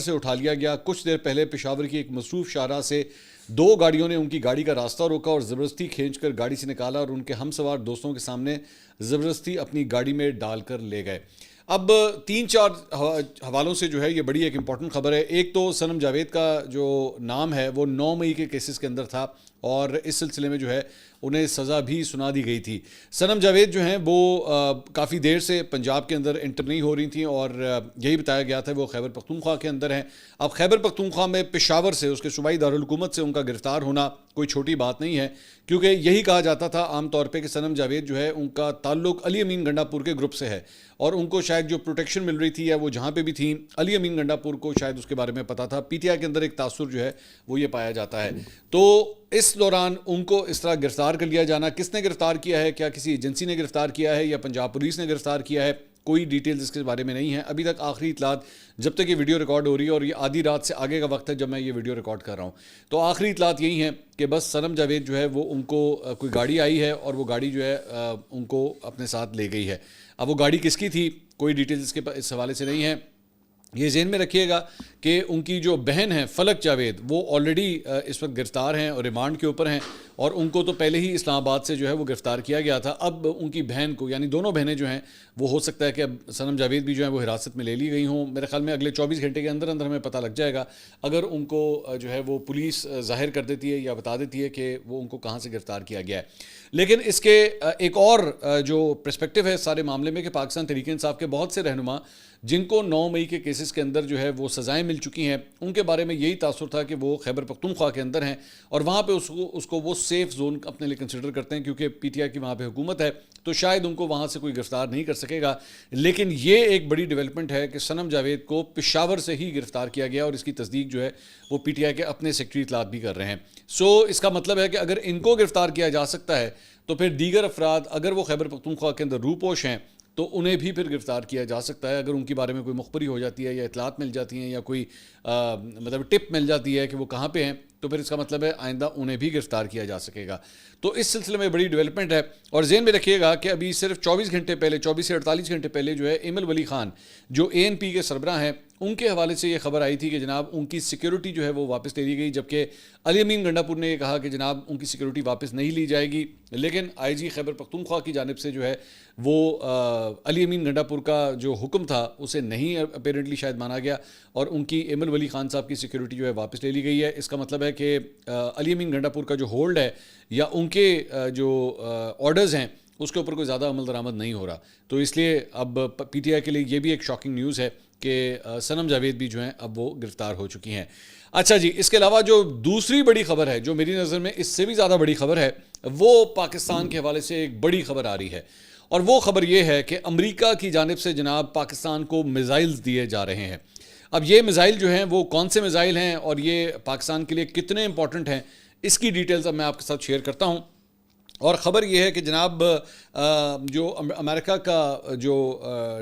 سے اٹھا لیا گیا۔ کچھ دیر پہلے پشاور کی ایک مصروف شاہراہ سے 2 گاڑیوں نے ان کی گاڑی کا راستہ روکا اور زبردستی کھینچ کر گاڑی سے نکالا اور ان کے ہم سوار دوستوں کے سامنے زبردستی اپنی گاڑی میں ڈال کر لے گئے۔ اب 3-4 حوالوں سے جو ہے یہ بڑی ایک امپورٹنٹ خبر ہے۔ ایک تو صنم جاوید کا جو نام ہے وہ 9 مئی کے کیسز کے اندر تھا اور اس سلسلے میں جو ہے انہیں سزا بھی سنا دی گئی تھی۔ صنم جاوید جو ہیں وہ کافی دیر سے پنجاب کے اندر انٹر نہیں ہو رہی تھیں اور یہی بتایا گیا تھا وہ خیبر پختونخوا کے اندر ہیں۔ اب خیبر پختونخوا میں پشاور سے اس کے صوبائی دارالحکومت سے ان کا گرفتار ہونا کوئی چھوٹی بات نہیں ہے، کیونکہ یہی کہا جاتا تھا عام طور پہ کہ صنم جاوید جو ہے ان کا تعلق علی امین گنڈا پور کے گروپ سے ہے اور ان کو شاید جو پروٹیکشن مل رہی تھی یا وہ جہاں پہ بھی تھیں علی امین گنڈا پور کو شاید اس کے بارے میں پتا تھا۔ پی ٹی آئی کے اندر ایک تاثر جو ہے وہ یہ پایا جاتا ہے۔ تو اس دوران ان کو اس طرح گرفتار کر لیا جانا، کس نے گرفتار کیا ہے، کیا کسی ایجنسی نے گرفتار کیا ہے یا پنجاب پولیس نے گرفتار کیا ہے، کوئی ڈیٹیلز اس کے بارے میں نہیں ہے ابھی تک۔ آخری اطلاعات جب تک یہ ویڈیو ریکارڈ ہو رہی ہے اور یہ آدھی رات سے آگے کا وقت ہے جب میں یہ ویڈیو ریکارڈ کر رہا ہوں، تو آخری اطلاعات یہی ہیں کہ بس صنم جاوید جو ہے وہ ان کو کوئی گاڑی آئی ہے اور وہ گاڑی جو ہے ان کو اپنے ساتھ لے گئی ہے۔ اب وہ گاڑی کس کی تھی کوئی ڈیٹیلز اس حوالے سے نہیں ہے۔ یہ ذہن میں رکھیے گا کہ ان کی جو بہن ہیں فلک جاوید وہ آلریڈی اس وقت گرفتار ہیں اور ریمانڈ کے اوپر ہیں اور ان کو تو پہلے ہی اسلام آباد سے جو ہے وہ گرفتار کیا گیا تھا۔ اب ان کی بہن کو یعنی دونوں بہنیں جو ہیں وہ ہو سکتا ہے کہ اب صنم جاوید بھی جو ہیں وہ حراست میں لے لی گئی ہوں۔ میرے خیال میں اگلے 24 گھنٹے کے اندر ہمیں پتہ لگ جائے گا اگر ان کو جو ہے وہ پولیس ظاہر کر دیتی ہے یا بتا دیتی ہے کہ وہ ان کو کہاں سے گرفتار کیا گیا ہے۔ لیکن اس کے ایک اور جو پرسپیکٹو ہے سارے معاملے میں کہ پاکستان تحریک انصاف کے بہت سے رہنما جن کو 9 مئی کے کیسز کے اندر جو ہے وہ سزائیں مل چکی ہیں ان کے بارے میں یہی تاثر تھا کہ وہ خیبر پختونخوا کے اندر ہیں اور وہاں پہ اس کو وہ سیف زون اپنے لیے کنسیڈر کرتے ہیں کیونکہ پی ٹی آئی کی وہاں پہ حکومت ہے تو شاید ان کو وہاں سے کوئی گرفتار نہیں کر سکے گا۔ لیکن یہ ایک بڑی ڈیولپمنٹ ہے کہ صنم جاوید کو پشاور سے ہی گرفتار کیا گیا اور اس کی تصدیق جو ہے وہ پی ٹی آئی کے اپنے سیکرٹری اطلاعات بھی کر رہے ہیں۔ سو اس کا مطلب ہے کہ اگر ان کو گرفتار کیا جا سکتا ہے تو پھر دیگر افراد اگر وہ خیبر پختونخوا کے اندر روپوش ہیں تو انہیں بھی پھر گرفتار کیا جا سکتا ہے اگر ان کے بارے میں کوئی مخبری ہو جاتی ہے یا اطلاعات مل جاتی ہیں یا کوئی مطلب ٹپ مل جاتی ہے کہ وہ کہاں پہ ہیں تو پھر اس کا مطلب ہے آئندہ انہیں بھی گرفتار کیا جا سکے گا۔ تو اس سلسلے میں بڑی ڈیولپمنٹ ہے اور ذہن میں رکھیے گا کہ ابھی صرف 24 گھنٹے پہلے 24 سے 48 گھنٹے پہلے جو ہے ایمل ولی خان جو اے این پی کے سربراہ ہیں ان کے حوالے سے یہ خبر آئی تھی کہ جناب ان کی سیکیورٹی جو ہے وہ واپس لے لی گئی، جبکہ علی امین گنڈا پور نے یہ کہا کہ جناب ان کی سیکیورٹی واپس نہیں لی جائے گی۔ لیکن آئی جی خیبر پختونخوا کی جانب سے جو ہے وہ علی امین گنڈا پور کا جو حکم تھا اسے نہیں اپیرنٹلی شاید مانا گیا اور ان کی ایمل ولی خان صاحب کی سیکیورٹی جو ہے واپس لے لی گئی ہے۔ اس کا مطلب ہے کہ علی امین گنڈا پور کا جو ہولڈ ہے یا ان کے جو آرڈرز ہیں اس کے اوپر کوئی زیادہ عمل درآمد نہیں ہو رہا، تو اس لیے اب پی ٹی آئی کے لیے یہ بھی ایک شاکنگ نیوز ہے کہ صنم جاوید بھی جو ہیں اب وہ گرفتار ہو چکی ہیں۔ اچھا جی، اس کے علاوہ جو دوسری بڑی خبر ہے جو میری نظر میں اس سے بھی زیادہ بڑی خبر ہے وہ پاکستان کے حوالے سے ایک بڑی خبر آ رہی ہے اور وہ خبر یہ ہے کہ امریکہ کی جانب سے جناب پاکستان کو میزائلز دیے جا رہے ہیں۔ اب یہ میزائل جو ہیں وہ کون سے میزائل ہیں اور یہ پاکستان کے لیے کتنے امپورٹنٹ ہیں اس کی ڈیٹیلز اب میں آپ کے ساتھ شیئر کرتا ہوں۔ اور خبر یہ ہے کہ جناب جو امریکہ کا جو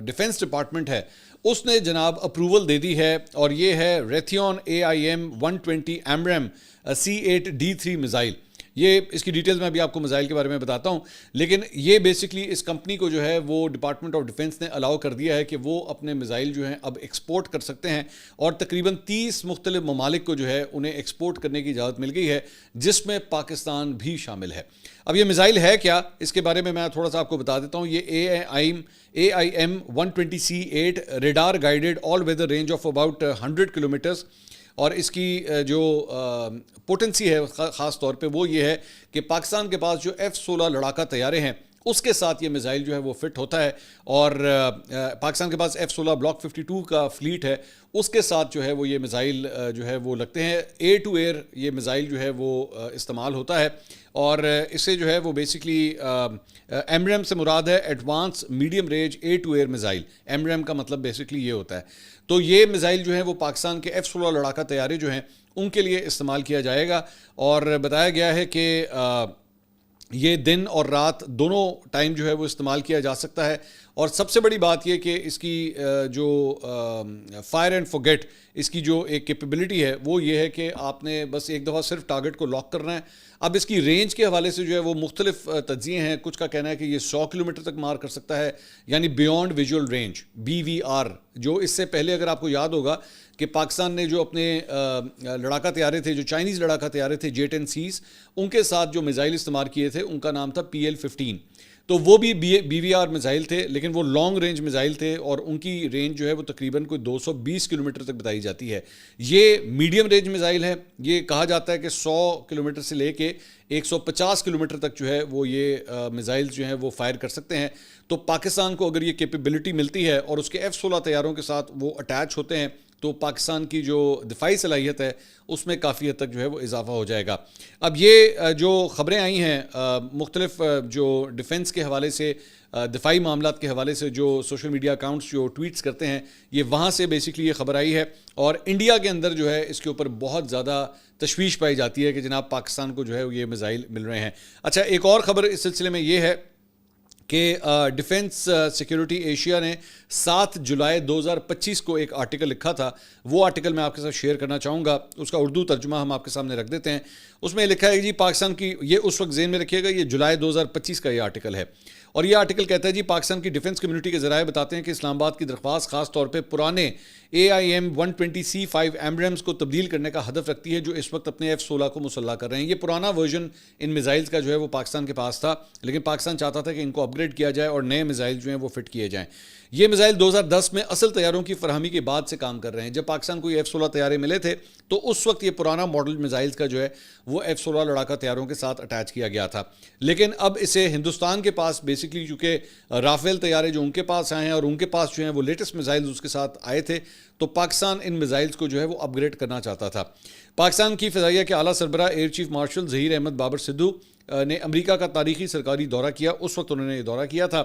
ڈیفنس ڈپارٹمنٹ ہے اس نے جناب اپروول دے دی ہے اور یہ ہے ریتھیون AIM 120 ایمریم C8D3 میزائل۔ یہ اس کی ڈیٹیلز میں ابھی آپ کو میزائل کے بارے میں بتاتا ہوں، لیکن یہ بیسکلی اس کمپنی کو جو ہے وہ ڈپارٹمنٹ آف ڈیفنس نے الاؤ کر دیا ہے کہ وہ اپنے میزائل جو ہیں اب ایکسپورٹ کر سکتے ہیں اور تقریباً 30 مختلف ممالک کو جو ہے انہیں ایکسپورٹ کرنے کی اجازت مل گئی ہے جس میں پاکستان بھی شامل ہے۔ اب یہ میزائل ہے کیا اس کے بارے میں تھوڑا سا آپ کو بتا دیتا ہوں۔ یہ AIM 120 C8 radar guided all weather range of about 100 kilometres اور اس کی جو پوٹنسی ہے خاص طور پہ وہ یہ ہے کہ پاکستان کے پاس جو F-16 لڑاکا طیارے ہیں اس کے ساتھ یہ میزائل جو ہے وہ فٹ ہوتا ہے اور پاکستان کے پاس F-16 بلاک 52 کا فلیٹ ہے اس کے ساتھ جو ہے وہ یہ میزائل جو ہے وہ لگتے ہیں۔ ایئر ٹو ایئر یہ میزائل جو ہے وہ استعمال ہوتا ہے اور اس سے جو ہے وہ بیسکلی ایمریم سے مراد ہے advance medium range air to air missile. AMRAAM کا مطلب بیسکلی یہ ہوتا ہے۔ تو یہ میزائل جو ہیں وہ پاکستان کے F-16 لڑاکا طیارے جو ہیں ان کے لیے استعمال کیا جائے گا اور بتایا گیا ہے کہ یہ دن اور رات دونوں ٹائم جو ہے وہ استعمال کیا جا سکتا ہے اور سب سے بڑی بات یہ کہ اس کی جو فائر اینڈ فورگیٹ اس کی جو ایک کیپیبلٹی ہے وہ یہ ہے کہ آپ نے بس ایک دفعہ صرف ٹارگٹ کو لاک کرنا ہے. اب اس کی رینج کے حوالے سے جو ہے وہ مختلف تجزیے ہیں. کچھ کا کہنا ہے کہ یہ 100 کلومیٹر تک مار کر سکتا ہے, یعنی بیونڈ ویژول رینج, BVR. جو اس سے پہلے اگر آپ کو یاد ہوگا کہ پاکستان نے جو اپنے لڑاکا طیارے تھے, جو چائنیز لڑاکا طیارے تھے J-10Cs, ان کے ساتھ جو میزائل استعمال کیے تھے ان کا نام تھا PL-15. تو وہ بھی BVR میزائل تھے, لیکن وہ لانگ رینج میزائل تھے اور ان کی رینج جو ہے وہ تقریباً کوئی 220 کلومیٹر تک بتائی جاتی ہے. یہ میڈیم رینج میزائل ہے. یہ کہا جاتا ہے کہ 100 کلومیٹر سے لے کے 150 کلومیٹر تک جو ہے وہ یہ میزائل جو ہیں وہ فائر کر سکتے ہیں. تو پاکستان کو اگر یہ کیپیبلٹی ملتی ہے اور اس کے F-16 طیاروں کے ساتھ وہ اٹیچ ہوتے ہیں تو پاکستان کی جو دفاعی صلاحیت ہے اس میں کافی حد تک جو ہے وہ اضافہ ہو جائے گا. اب یہ جو خبریں آئی ہیں مختلف جو ڈیفنس کے حوالے سے, دفاعی معاملات کے حوالے سے جو سوشل میڈیا اکاؤنٹس جو ٹویٹس کرتے ہیں, یہ وہاں سے بیسکلی یہ خبر آئی ہے. اور انڈیا کے اندر جو ہے اس کے اوپر بہت زیادہ تشویش پائی جاتی ہے کہ جناب پاکستان کو جو ہے یہ میزائل مل رہے ہیں. اچھا, ایک اور خبر اس سلسلے میں یہ ہے کہ ڈیفنس سیکیورٹی ایشیا نے 7 جولائی 2025 کو ایک آرٹیکل لکھا تھا. وہ آرٹیکل میں آپ کے ساتھ شیئر کرنا چاہوں گا. اس کا اردو ترجمہ ہم آپ کے سامنے رکھ دیتے ہیں. اس میں لکھا ہے کہ جی پاکستان کی, یہ اس وقت ذہن میں رکھیے گا, یہ جولائی 2025 کا یہ آرٹیکل ہے. اور یہ آرٹیکل کہتا ہے جی پاکستان کی ڈیفنس کمیونٹی کے ذرائع بتاتے ہیں کہ اسلام آباد کی درخواست خاص طور پہ پرانے AIM-120C5 ایمبرمز کو تبدیل کرنے کا ہدف رکھتی ہے جو اس وقت اپنے F-16 کو مسلح کر رہے ہیں. یہ پرانا ورژن ان میزائلز کا جو ہے وہ پاکستان کے پاس تھا, لیکن پاکستان چاہتا تھا کہ ان کو اپ گریڈ کیا جائے اور نئے میزائل جو ہیں وہ فٹ کیے جائیں. یہ میزائل 2010 میں اصل طیاروں کی فراہمی کے بعد سے کام کر رہے ہیں. جب پاکستان کو یہ F-16 طیارے ملے تھے تو اس وقت یہ پرانا ماڈل میزائلز کا جو ہے وہ F-16 لڑاکا طیاروں کے ساتھ اٹیچ کیا گیا تھا. لیکن اب اسے ہندوستان کے پاس بیسکلی چونکہ رافیل طیارے جو ان کے پاس آئے ہیں اور ان کے پاس جو ہیں وہ لیٹسٹ میزائلز اس کے ساتھ آئے تھے, تو پاکستان ان میزائلز کو جو ہے وہ اپ گریڈ کرنا چاہتا تھا. پاکستان کی فضائیہ کے اعلیٰ سربراہ air chief marshal Zaheer Ahmed Babar Sidhu نے امریکہ کا تاریخی سرکاری دورہ کیا. اس وقت انہوں نے یہ دورہ کیا تھا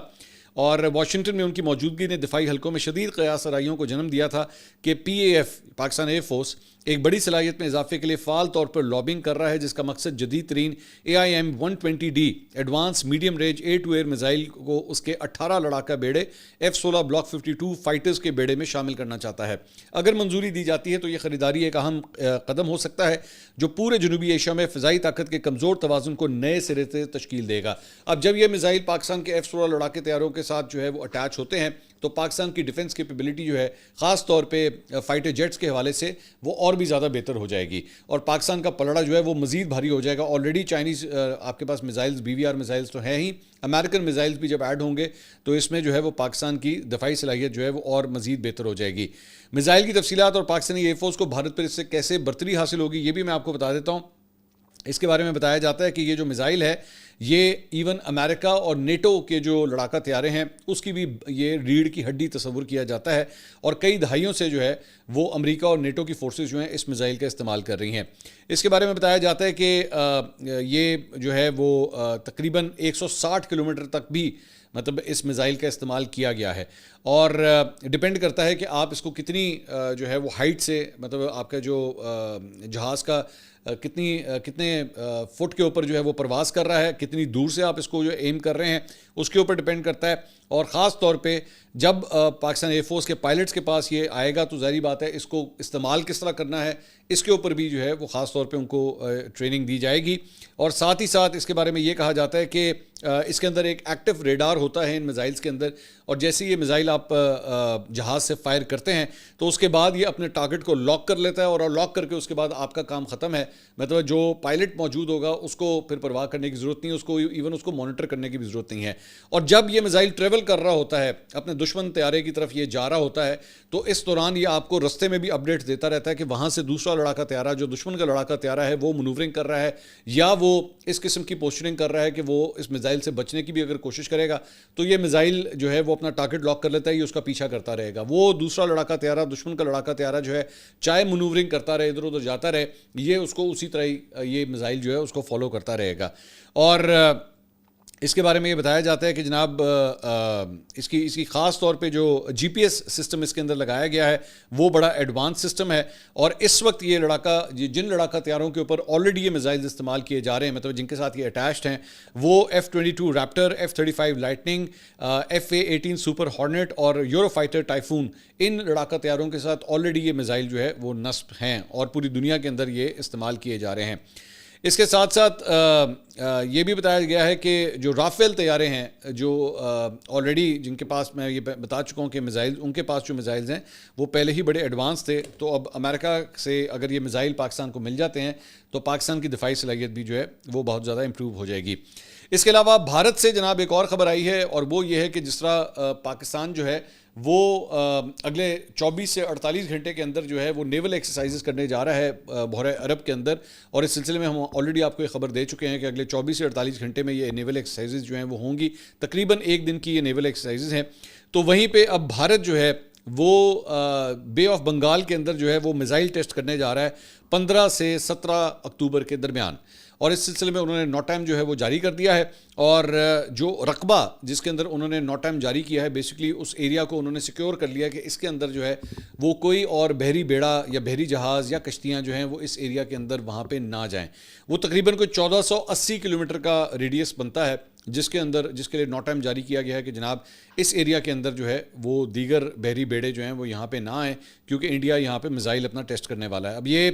اور واشنگٹن میں ان کی موجودگی نے دفاعی حلقوں میں شدید قیاس آرائیوں کو جنم دیا تھا کہ PAF پاکستان ایئر فورس ایک بڑی صلاحیت میں اضافے کے لیے فعال طور پر لابنگ کر رہا ہے, جس کا مقصد جدید ترین AIM-120D advance medium range air to air missile کو اس کے 18 لڑاکا بیڑے F-16 بلاک 52 فائٹرز کے بیڑے میں شامل کرنا چاہتا ہے. اگر منظوری دی جاتی ہے تو یہ خریداری ایک اہم قدم ہو سکتا ہے جو پورے جنوبی ایشیا میں فضائی طاقت کے کمزور توازن کو نئے سرے سے تشکیل دے گا. اب جب یہ میزائل پاکستان کے F-16 لڑاکے طیاروں کے ساتھ جو ہے وہ اٹیچ ہوتے ہیں تو پاکستان کی ڈیفنس کیپیبلٹی جو ہے خاص طور پہ فائٹر جیٹس کے حوالے سے وہ اور بھی زیادہ بہتر ہو جائے گی اور پاکستان کا پلڑا جو ہے وہ مزید بھاری ہو جائے گا. آلریڈی چائنیز آپ کے پاس میزائلز BVR میزائلز تو ہیں ہی, امریکن میزائلز بھی جب ایڈ ہوں گے تو اس میں جو ہے وہ پاکستان کی دفاعی صلاحیت جو ہے وہ اور مزید بہتر ہو جائے گی. میزائل کی تفصیلات اور پاکستانی ایئر فورس کو بھارت پر اس سے کیسے برتری حاصل ہوگی یہ بھی میں آپ کو بتا دیتا ہوں. اس کے بارے میں بتایا جاتا ہے کہ یہ جو میزائل ہے یہ ایون امریکہ اور نیٹو کے جو لڑاکا طیارے ہیں اس کی بھی یہ ریڑھ کی ہڈی تصور کیا جاتا ہے اور کئی دہائیوں سے جو ہے وہ امریکہ اور نیٹو کی فورسز جو ہیں اس میزائل کا استعمال کر رہی ہیں. اس کے بارے میں بتایا جاتا ہے کہ یہ جو ہے وہ تقریباً 160 کلومیٹر تک بھی مطلب اس میزائل کا استعمال کیا گیا ہے اور ڈیپینڈ کرتا ہے کہ آپ اس کو کتنی جو ہے وہ ہائٹ سے مطلب آپ کا جو جہاز کا کتنے فٹ کے اوپر جو ہے وہ پرواز کر رہا ہے, کتنی دور سے آپ اس کو جو ایم کر رہے ہیں اس کے اوپر ڈیپینڈ کرتا ہے. اور خاص طور پہ جب پاکستان ایئر فورس کے پائلٹس کے پاس یہ آئے گا تو ظاہری بات ہے اس کو استعمال کس طرح کرنا ہے اس کے اوپر بھی جو ہے وہ خاص طور پہ ان کو ٹریننگ دی جائے گی. اور ساتھ ہی ساتھ اس کے بارے میں یہ کہا جاتا ہے کہ اس کے اندر ایک ایکٹیو ریڈار ہوتا ہے ان میزائلز کے اندر, اور جیسے یہ میزائل آپ جہاز سے فائر کرتے ہیں تو اس کے بعد یہ اپنے ٹارگٹ کو لاک کر لیتا ہے اور لاک کر کے اس کے بعد آپ کا کام ختم ہے. مطلب جو پائلٹ موجود ہوگا اس کو پھر پرواہ کرنے کی ضرورت نہیں ہے, اس کو ایون اس کو مانیٹر کرنے کی بھی ضرورت نہیں ہے. اور جب یہ میزائل ٹریول کر رہا ہوتا ہے اپنے دشمن طیارے کی طرف یہ جا رہا ہوتا ہے تو اس دوران یہ آپ کو رستے میں بھی اپڈیٹ دیتا رہتا ہے کہ وہاں سے دوسرا لڑاکا طیارہ جو دشمن کا لڑاکا طیارہ ہے وہ منوورنگ کر رہا ہے یا وہ اس قسم کی پوسچرنگ کر رہا ہے کہ وہ اس میزائل سے بچنے کی بھی اگر کوشش کرے گا تو یہ میزائل جو ہے وہ اپنا ٹارگٹ لاک کر لیتا ہے, یہ اس کا پیچھا کرتا رہے گا. وہ دوسرا لڑاکا طیارہ دشمن کا لڑاکا طیارہ جو ہے چاہے منوورنگ کرتا رہے ادھر ادھر جاتا رہے یہ اس کو اسی طرح یہ میزائل جو ہے اس کو فالو کرتا رہے گا. اور اس کے بارے میں یہ بتایا جاتا ہے کہ جناب اس کی خاص طور پہ جو جی پی ایس سسٹم اس کے اندر لگایا گیا ہے وہ بڑا ایڈوانس سسٹم ہے، اور اس وقت یہ جن لڑاکا طیاروں کے اوپر آلریڈی یہ میزائلز استعمال کیے جا رہے ہیں، مطلب جن کے ساتھ یہ اٹیچڈ ہیں، وہ F-22 Raptor, F-35 Lightning, FA-18 super ہارنٹ اور یورو فائٹر ٹائفون، ان لڑاکا طیاروں کے ساتھ آلریڈی یہ میزائل جو ہے وہ نصب ہیں اور پوری دنیا کے اندر یہ استعمال کیے جا رہے ہیں۔ اس کے ساتھ ساتھ یہ بھی بتایا گیا ہے کہ جو رافیل طیارے ہیں جو آلریڈی جن کے پاس میں یہ بتا چکا ہوں کہ میزائل، ان کے پاس جو میزائلز ہیں وہ پہلے ہی بڑے ایڈوانس تھے، تو اب امریکہ سے اگر یہ میزائل پاکستان کو مل جاتے ہیں تو پاکستان کی دفاعی صلاحیت بھی جو ہے وہ بہت زیادہ امپروو ہو جائے گی۔ اس کے علاوہ بھارت سے جناب ایک اور خبر آئی ہے، اور وہ یہ ہے کہ جس طرح پاکستان جو ہے وہ اگلے 24 سے 48 گھنٹے کے اندر جو ہے وہ نیول ایکسرسائزز کرنے جا رہا ہے بحر عرب کے اندر، اور اس سلسلے میں ہم آلریڈی آپ کو یہ خبر دے چکے ہیں کہ اگلے 24 سے 48 گھنٹے میں یہ نیول ایکسرسائزز جو ہیں وہ ہوں گی، تقریباً ایک دن کی یہ نیول ایکسرسائزز ہیں۔ تو وہیں پہ اب بھارت جو ہے وہ بے آف بنگال کے اندر جو ہے وہ میزائل ٹیسٹ کرنے جا رہا ہے 15 سے 17 اکتوبر کے درمیان، اور اس سلسلے میں انہوں نے نو ٹائم جو ہے وہ جاری کر دیا ہے، اور جو رقبہ جس کے اندر انہوں نے نو ٹائم جاری کیا ہے، بیسکلی اس ایریا کو انہوں نے سیکیور کر لیا کہ اس کے اندر جو ہے وہ کوئی اور بحری بیڑا یا بحری جہاز یا کشتیاں جو ہیں وہ اس ایریا کے اندر وہاں پہ نہ جائیں۔ وہ تقریباً کوئی 1480 کلومیٹر کا ریڈیس بنتا ہے جس کے لیے نو ٹائم جاری کیا گیا ہے کہ جناب اس ایریا کے اندر جو ہے وہ دیگر بحری بیڑے جو ہیں وہ یہاں پہ نہ آئیں، کیونکہ انڈیا یہاں پہ میزائل اپنا ٹیسٹ کرنے والا ہے۔ اب یہ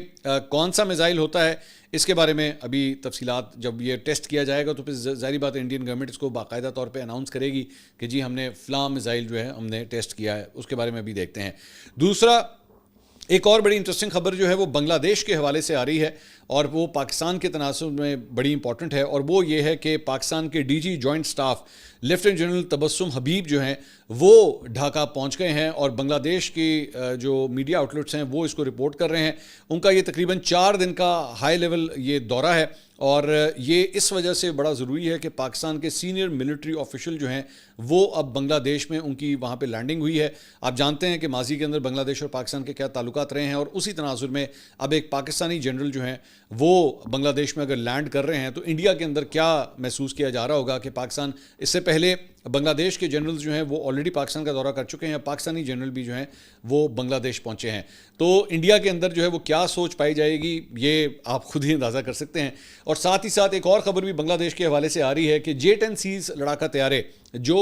کون سا میزائل ہوتا ہے اس کے بارے میں ابھی تفصیلات جب یہ ٹیسٹ کیا جائے گا تو پھر ظاہری بات ہے انڈین گورنمنٹ اس کو باقاعدہ طور پہ اناؤنس کرے گی کہ جی ہم نے فلاں میزائل جو ہے ہم نے ٹیسٹ کیا ہے، اس کے بارے میں بھی دیکھتے ہیں۔ دوسرا ایک اور بڑی انٹرسٹنگ خبر جو ہے وہ بنگلہ دیش کے حوالے سے آ رہی ہے، اور وہ پاکستان کے تناسب میں بڑی امپورٹنٹ ہے، اور وہ یہ ہے کہ پاکستان کے D G joint staff lieutenant general Tabassum Habib جو ہیں وہ ڈھاکہ پہنچ گئے ہیں، اور بنگلہ دیش کی جو میڈیا آؤٹلیٹس ہیں وہ اس کو رپورٹ کر رہے ہیں۔ ان کا یہ تقریباً 4 دن کا ہائی لیول یہ دورہ ہے، اور یہ اس وجہ سے بڑا ضروری ہے کہ پاکستان کے سینئر ملٹری آفیشل جو ہیں وہ اب بنگلہ دیش میں ان کی وہاں پہ لینڈنگ ہوئی ہے۔ آپ جانتے ہیں کہ ماضی کے اندر بنگلہ دیش اور پاکستان کے کیا تعلقات رہے ہیں، اور اسی تناظر میں اب ایک پاکستانی جنرل جو ہیں وہ بنگلہ دیش میں اگر لینڈ کر رہے ہیں تو انڈیا کے اندر کیا محسوس کیا جا رہا ہوگا کہ پاکستان، اس سے پہلے بنگلہ دیش کے جنرلز جو ہیں وہ آلریڈی پاکستان کا دورہ کر چکے ہیں، پاکستانی جنرل بھی جو ہیں وہ بنگلہ دیش پہنچے ہیں، تو انڈیا کے اندر جو ہے وہ کیا سوچ پائی جائے گی یہ آپ خود ہی اندازہ کر سکتے ہیں۔ اور ساتھ ہی ساتھ ایک اور خبر بھی بنگلہ دیش کے حوالے سے آ رہی ہے کہ J-10C لڑاکا طیارے جو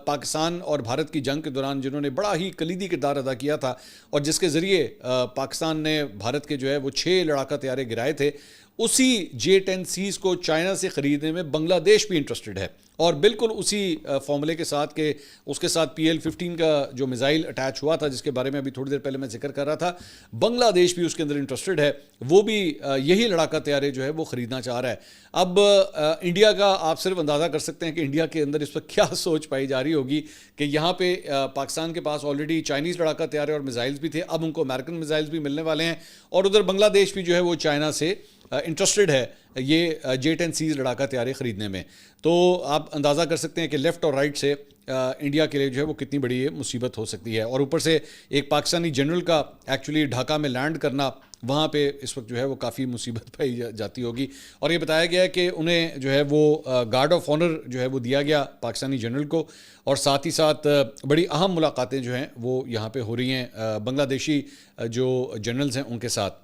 پاکستان اور بھارت کی جنگ کے دوران جنہوں نے بڑا ہی کلیدی کردار ادا کیا تھا، اور جس کے ذریعے پاکستان نے بھارت کے جو ہے وہ 6 لڑاکا طیارے گرائے تھے، اسی J-10Cs کو چائنا سے خریدنے میں بنگلہ دیش بھی انٹرسٹڈ ہے، اور بالکل اسی فارمولے کے ساتھ کہ اس کے ساتھ PL-15 کا جو میزائل اٹیچ ہوا تھا جس کے بارے میں ابھی تھوڑی دیر پہلے میں ذکر کر رہا تھا، بنگلہ دیش بھی اس کے اندر انٹرسٹڈ ہے، وہ بھی یہی لڑاکا طیارے جو ہے وہ خریدنا چاہ رہا ہے۔ اب انڈیا کا آپ صرف اندازہ کر سکتے ہیں کہ انڈیا کے اندر اس وقت کیا سوچ پائی جا رہی ہوگی کہ یہاں پہ پاکستان کے پاس آلریڈی چائنیز لڑاکا طیارے اور میزائلز بھی تھے، اب ان کو امریکن میزائلز بھی ملنے والے ہیں، اور ادھر بنگلہ دیش بھی جو ہے وہ چائنا سے انٹرسٹڈ ہے یہ J-10C لڑاکا طیارے خریدنے میں۔ تو آپ اندازہ کر سکتے ہیں کہ لیفٹ اور رائٹ سے انڈیا کے لیے جو ہے وہ کتنی بڑی یہ مصیبت ہو سکتی ہے، اور اوپر سے ایک پاکستانی جنرل کا ایکچولی ڈھاکہ میں لینڈ کرنا وہاں پہ اس وقت جو ہے وہ کافی مصیبت پائی جاتی ہوگی، اور یہ بتایا گیا ہے کہ انہیں جو ہے وہ گارڈ آف آنر جو ہے وہ دیا گیا پاکستانی جنرل کو، اور ساتھ ہی ساتھ بڑی اہم ملاقاتیں جو ہیں وہ یہاں پہ ہو رہی ہیں بنگلہ دیشی جو جنرلز ہیں ان کے ساتھ،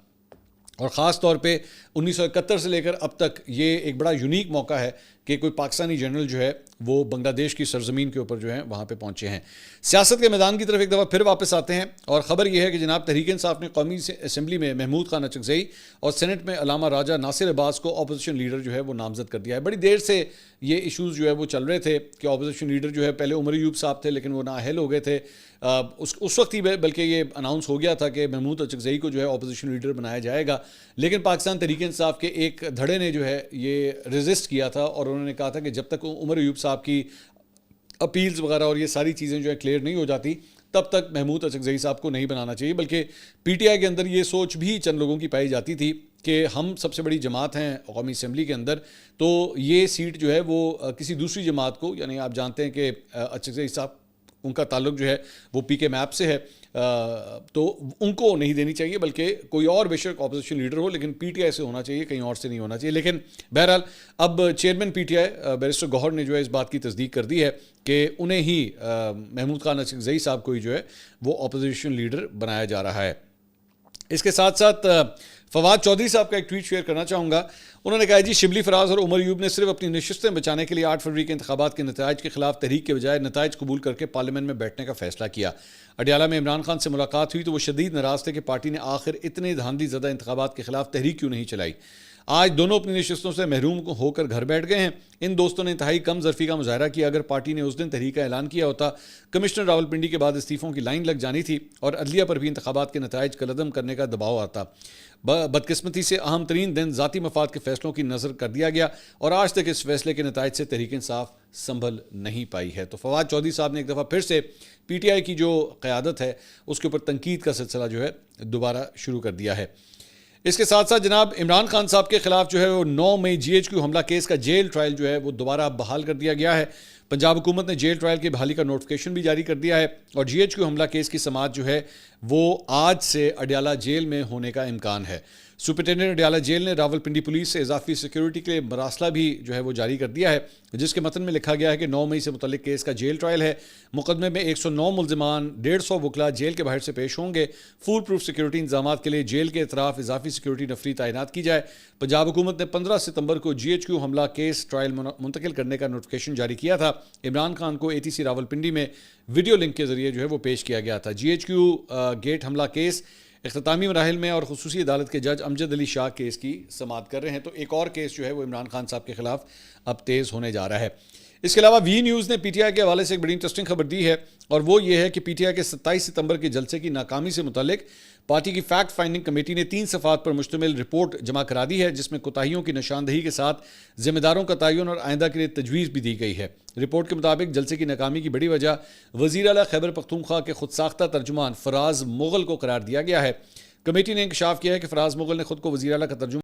اور خاص طور پہ 1971 سے لے کر اب تک یہ ایک بڑا یونیک موقع ہے کہ کوئی پاکستانی جنرل جو ہے وہ بنگلہ دیش کی سرزمین کے اوپر جو ہے وہاں پہ پہنچے ہیں۔ سیاست کے میدان کی طرف ایک دفعہ پھر واپس آتے ہیں، اور خبر یہ ہے کہ جناب تحریک انصاف نے قومی اسمبلی میں محمود خان اچکزئی اور سینٹ میں علامہ راجہ ناصر عباس کو اپوزیشن لیڈر جو ہے وہ نامزد کر دیا ہے۔ بڑی دیر سے یہ ایشوز جو ہے وہ چل رہے تھے کہ اپوزیشن لیڈر جو ہے پہلے عمر ایوب صاحب تھے لیکن وہ نااہل ہو گئے تھے، اس وقت ہی بلکہ یہ اناؤنس ہو گیا تھا کہ محمود اچکزئی کو جو ہے اپوزیشن لیڈر بنایا جائے گا، لیکن پاکستان تحریک انصاف کے ایک دھڑے نے جو ہے یہ ریزسٹ کیا تھا، اور انہوں نے کہا تھا کہ جب تک عمر ایوب صاحب کی اپیلز وغیرہ اور یہ ساری چیزیں جو ہے کلیئر نہیں ہو جاتی تب تک محمود اچکزئی صاحب کو نہیں بنانا چاہیے، بلکہ پی ٹی آئی کے اندر یہ سوچ بھی چند لوگوں کی پائی جاتی تھی کہ ہم سب سے بڑی جماعت ہیں قومی اسمبلی کے اندر، تو یہ سیٹ جو ہے وہ کسی دوسری جماعت کو، یعنی آپ جانتے ہیں کہ اچکزئی صاحب ان کا تعلق جو ہے وہ پی کے میپ سے ہے، تو ان کو نہیں دینی چاہیے، بلکہ کوئی اور بے شک اپوزیشن لیڈر ہو، لیکن پی ٹی آئی سے ہونا چاہیے، کہیں اور سے نہیں ہونا چاہیے۔ لیکن بہرحال اب chairman P T I barrister Gohar نے جو ہے اس بات کی تصدیق کر دی ہے کہ انہیں ہی محمود خان اچکزئی صاحب کو ہی جو ہے وہ اپوزیشن لیڈر بنایا جا رہا ہے۔ اس کے ساتھ ساتھ فواد چودھری صاحب کا ایک ٹویٹ شیئر کرنا چاہوں گا۔ انہوں نے کہا جی شبلی فراز اور عمر ایوب نے صرف اپنی نشستیں بچانے کے لیے 8 فروری کے انتخابات کے نتائج کے خلاف تحریک کے بجائے نتائج قبول کر کے پارلیمنٹ میں بیٹھنے کا فیصلہ کیا۔ اڈیالہ میں عمران خان سے ملاقات ہوئی تو وہ شدید ناراض تھے کہ پارٹی نے آخر اتنے دھاندلی زدہ انتخابات کے خلاف تحریک کیوں نہیں چلائی۔ آج دونوں اپنی نشستوں سے محروم ہو کر گھر بیٹھ گئے ہیں۔ ان دوستوں نے انتہائی کم ظرفی کا مظاہرہ کیا۔ اگر پارٹی نے اس دن تحریک کا اعلان کیا ہوتا، کمشنر راولپنڈی کے بعد استعفوں کی لائن لگ جانی تھی اور عدلیہ پر بھی انتخابات کے نتائج کالعدم کرنے کا دباؤ آتا۔ بدقسمتی سے اہم ترین دن ذاتی مفاد کے فیصلوں کی نظر کر دیا گیا اور آج تک اس فیصلے کے نتائج سے تحریک انصاف سنبھل نہیں پائی ہے۔ تو فواد چودھری صاحب نے ایک دفعہ پھر سے پی ٹی آئی کی جو قیادت ہے اس کے اوپر تنقید کا سلسلہ جو ہے دوبارہ شروع کر دیا ہے۔ اس کے ساتھ ساتھ جناب عمران خان صاحب کے خلاف جو ہے وہ 9 مئی جی ایچ کیو حملہ کیس کا جیل ٹرائل جو ہے وہ دوبارہ بحال کر دیا گیا ہے۔ پنجاب حکومت نے جیل ٹرائل کی بحالی کا نوٹیفکیشن بھی جاری کر دیا ہے اور جی ایچ کیو حملہ کیس کی سماعت جو ہے وہ آج سے اڈیالہ جیل میں ہونے کا امکان ہے۔ سپرنٹینڈنٹ اڈیالہ جیل نے راولپنڈی پولیس سے اضافی سیکیورٹی کے لیے مراسلہ بھی جو ہے وہ جاری کر دیا ہے، جس کے متن میں لکھا گیا ہے کہ 9 مئی سے متعلق کیس کا جیل ٹرائل ہے۔ مقدمے میں 109 ملزمان 150 وکلا جیل کے باہر سے پیش ہوں گے۔ فول پروف سیکیورٹی انتظامات کے لیے جیل کے اطراف اضافی سیکیورٹی نفری تعینات کی جائے۔ پنجاب حکومت نے 15 ستمبر کو جی ایچ کیو حملہ کیس ٹرائل منتقل کرنے کا نوٹیفکیشن جاری کیا تھا۔ عمران خان کو اے ٹی سی راولپنڈی میں ویڈیو لنک کے ذریعے جو ہے وہ پیش کیا گیا تھا۔ جی ایچ کیو گیٹ حملہ کیس اختتامی مراحل میں اور خصوصی عدالت کے جج امجد علی شاہ کیس کی سماعت کر رہے ہیں، تو ایک اور کیس جو ہے وہ عمران خان صاحب کے خلاف اب تیز ہونے جا رہا ہے۔ اس کے علاوہ وی نیوز نے پی ٹی آئی کے حوالے سے ایک بڑی انٹرسٹنگ خبر دی ہے اور وہ یہ ہے کہ پی ٹی آئی کے 27 ستمبر کے جلسے کی ناکامی سے متعلق پارٹی کی فیکٹ فائنڈنگ کمیٹی نے 3 صفحات پر مشتمل رپورٹ جمع کرا دی ہے، جس میں کوتاہیوں کی نشاندہی کے ساتھ ذمہ داروں کا تعین اور آئندہ کے لیے تجویز بھی دی گئی ہے۔ رپورٹ کے مطابق جلسے کی ناکامی کی بڑی وجہ وزیر اعلیٰ خیبر پختونخوا کے خود ساختہ ترجمان فراز مغل کو قرار دیا گیا ہے۔ کمیٹی نے انکشاف کیا ہے کہ فراز مغل نے خود کو وزیر اعلیٰ کا ترجمان